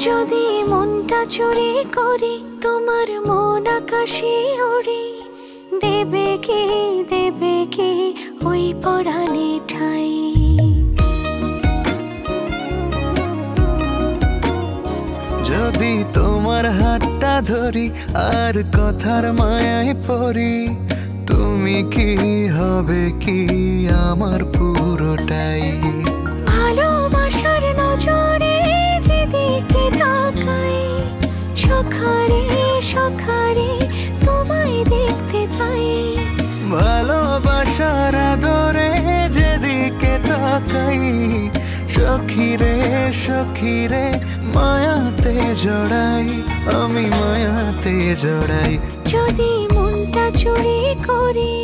যদি মনটা চুরি করি তোমার মন আকাশে ওড়ে, দেবে কি ওই পরাণে ঠাই। যদি তোমার হাতটা ধরি আর কথার মায়ায় পড়ি, তুমি কি হবে কি আমার পুরোটাই। ভালোবাসার নজরে যেদিকে তাকাই, সখারে সখারে তোমায় দেখতে পাই। ভালোবাসার আদরে যেদিকে তাকাই, সখিরে সখিরে মায়াতে জড়াই, আমি মায়াতে জড়াই। যদি মনটা চুরি করি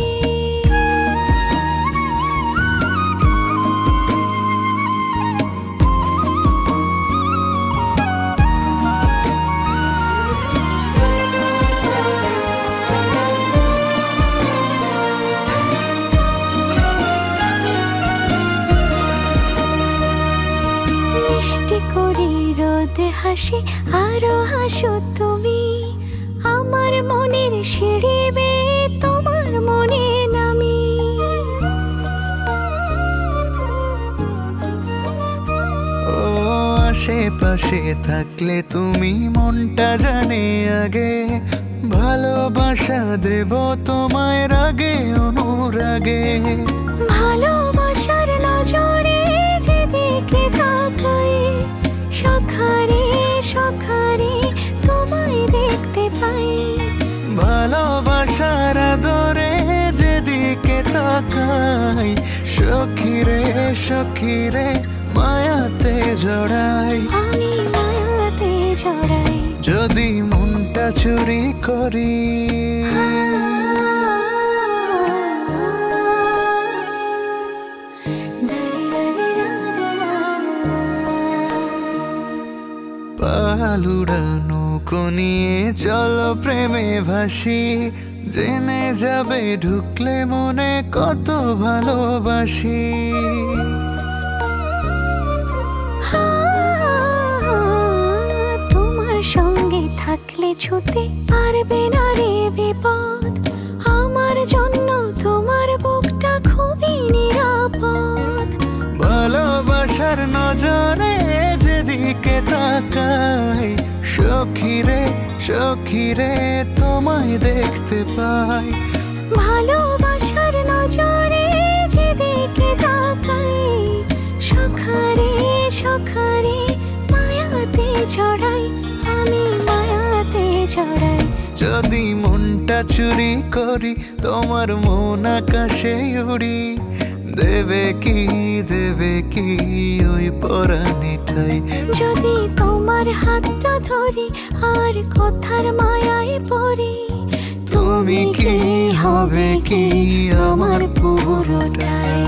মিষ্টি করি রোদে হাসি আরো হাসো তুমি, আমার মনের সিঁড়ি বেয়ে তোমার মনে নামি। ও আশেপাশে থাকলে তুমি মনটা জানে আগে, ভালোবাসা দেব তোমায় রাগে অনুরাগে। ভালোবাসার নজরে যেদিকে তাকাই, সখারে সখারে তোমায় দেখতে পাই। ভালোবাসার আদরে যেদিকে তাকাই, সখিরে সখিরে মায়াতে জড়াই, আমি মায়াতে জড়াই। যদি মনটা চুরি করি পালুড়ানো নিয়ে চলো প্রেমে ভাসি, জেনে যাবে ঢুকলে মনে কত ভালোবাসি। তোমার সঙ্গে থাকলে ছুতে পারবে না রে বিপদ, আমার জন্য তোমার বুকটা খুবই নিরাপদ। ভালোবাসার নজরে যেদিকে তাকাই, সখিরে সখিরে তোমায় দেখতে পাই। ভালোবাসার নজরে যেদিকে তাকাই, সখারে সখারে মায়াতে জড়াই, আমি মায়াতে জড়াই। যদি মনটা চুরি করি তোমার মন আকাশে উড়ি, দেবে কি ওই পরাণে ঠাই। যদি তোমার হাতটা ধরি আর কথার মায়ায় পড়ি, তুমি কি হবে কি আমার পুরোটাই।